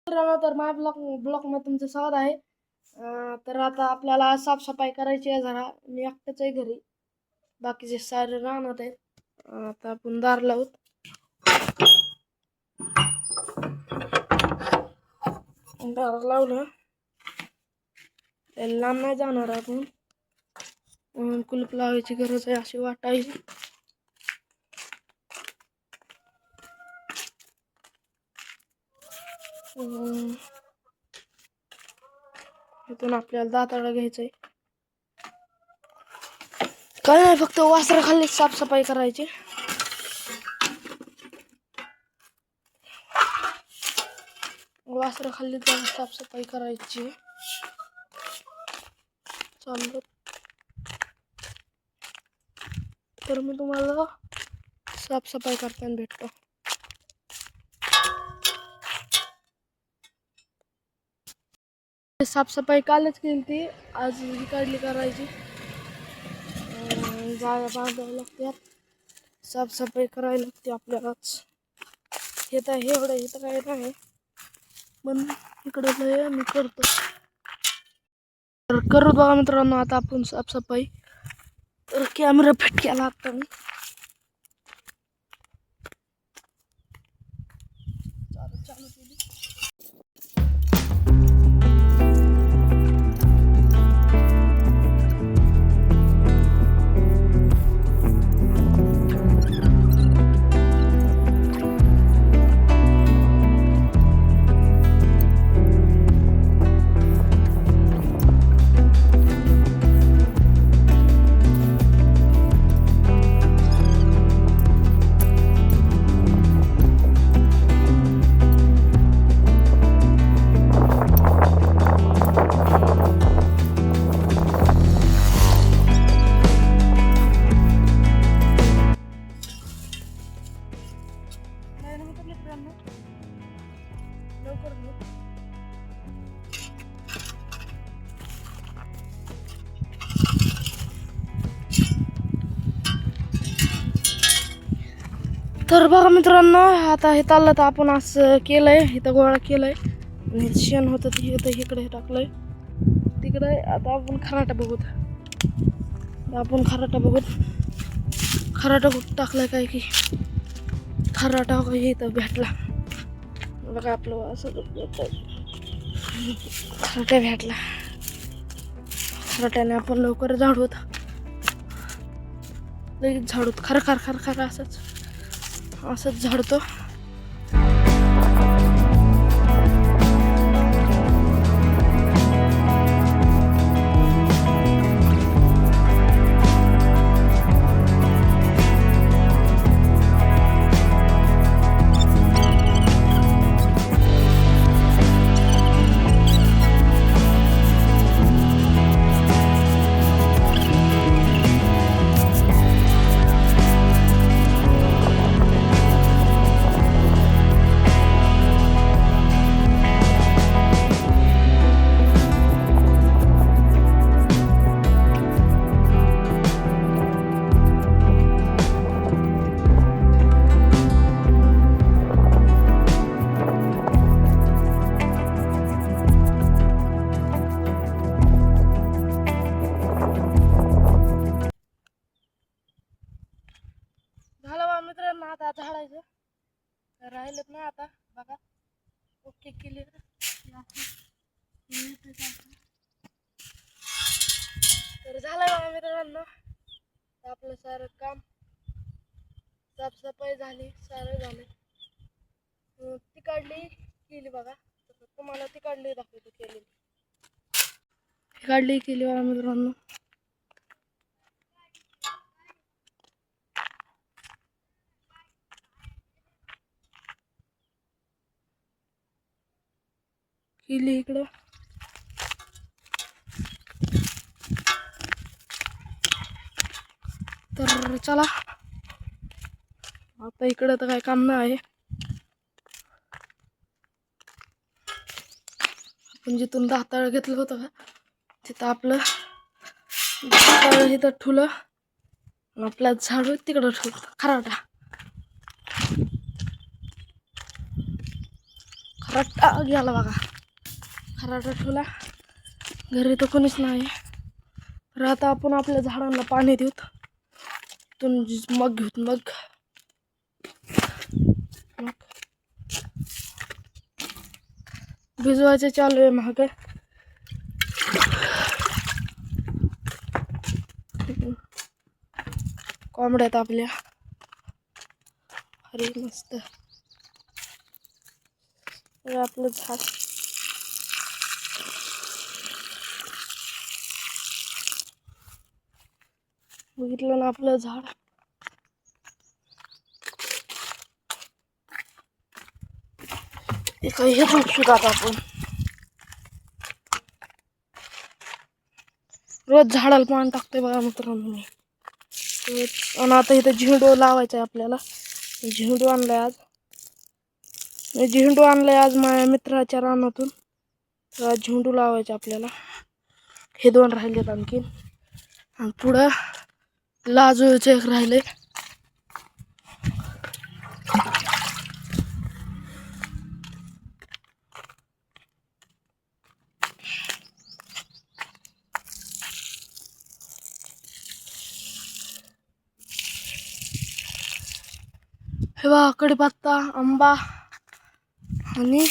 तर माझ्या ब्लॉकमध्ये तुमचं स्वागत आहे. तर आता आपल्याला साफसफाई करायची आहे. जरा मी एकटाच आहे घरी, बाकीचे सारे राहणार आहेत. आता आपण दार लावूत. दार लावलं लांब नाही जाणार आपण, म्हणून कुलूप लावायची गरज आहे अशी वाटायची. इथून आपल्याला दाताळा घ्यायचंय. काय नाही, फक्त वासरं खाली साफसफाई करायची. वासरं खाली जाऊन साफसफाई करायची. चालू तर मी तुम्हाला साफसफाई करताना भेटतो. साफसफाई कालच केली ती, आज ही काढली करायची. जागा बांधावं लागते, साफसफाई करायला लागते आपल्यालाच. हे तर एवढं इथं काय नाही, पण इकडे लय मी करतो. तर करू बघा मित्रांनो आता आपण साफसफाई. तर कॅमेरा फिट केला आता मी. चालू केली. तर बघा मित्रांनो, आता हे चाललं तर आपण असं केलंय, इथं गोळा केलाय आणि शेण होतं ते इथं इकडे टाकलंय तिकडे. आता आपण खराटा बघूत. खराटा कुठं टाकलाय काय की खराटा इथं भेटला बघा. आपलं असं खराटा भेटला. खराट्याने आपण लवकर झाडूत, लगेच झाडूत. खर असंच झाडतो. मित्रांनो आता झाडायचं राहिलंच नाही. आता बघा ओके केली. तर झालं बघा मित्रांनो आपलं सारं काम. साफसफाई झाली, सारं झालं. ती काढली केली बघा. तुम्हाला ती काढली दाखवतो केली. काढली केली बघा मित्रांनो. केली इकडं. तर चला आता इकडं तर काय काम नाही आहे. आपण जिथून दाताळ घेतलं होतं का तिथं आपलं दाताळ इथं ठुलं, आपला झाडू तिकडं ठेवलं. खराटा खराटा गेला बघा. खराटा ठेवला. घरी तर कोणीच नाही. तर आता आपण आपल्या झाडांना पाणी देऊत. इथून मग घेऊत मग भिजवायचं चालू आहे महाग. कोंबड्यात आपल्या अरे मस्त. आपलं झाड बघितलं ना आपलं झाड. हे बघू आता आपण रोज झाडाला पाणी टाकतोय बघा मित्रांनो मी. आणि आता इथं झेंडू लावायचा आहे आपल्याला. झेंडू आणलाय आज. झेंडू आणलाय आज माझ्या मित्राच्या रानातून. तर आज झेंडू लावायचे आपल्याला. हे 2 राहिलेत आणखीन. आणि पुढं लाजूचं एक राहिले. हे बघा कडीपत्ता, आंबा आणि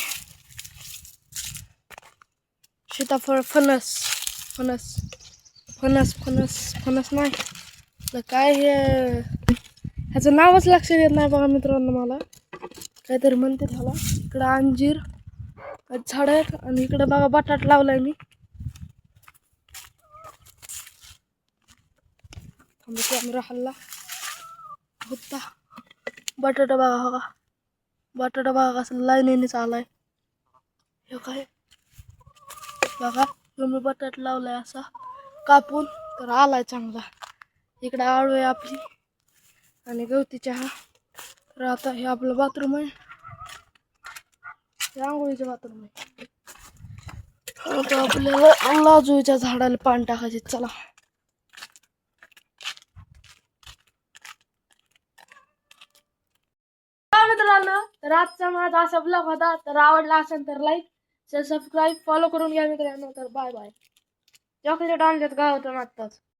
सीताफळ, फणस फणस फणस फणस फणस नाही तर काय हे ह्याचं नावच लक्षात येत नाही बघा मित्रांनो. मला काहीतरी म्हणते त्याला. इकडं अंजीर झाड आहेत आणि इकडं बघा बटाट लावलाय मी. कॅमेरा हल्ला होता. बटाटा बघा हो का. बटाटा बघा कसं लाईनीने चालाय. हे काय बघा मी बटाट लावलाय असा कापून. तर आलाय चांगला. इकडे आळू आहे आपली आणि गवती चहा. तर आता हे आपलं बाथरूम आहे. हे आंघोळीचं बाथरूम आहे. आता आपल्याला लाजूच्या झाडाला पाणी टाकायचे. चला मित्रांनो, तर आजचा माझा असा ब्लॉग होता. तर आवडला असेल तर लाईक सबस्क्राईब फॉलो करून घ्या मित्रांनो. तर बाय बाय. चॉकलेट आणलेत गावातून आत्ताच.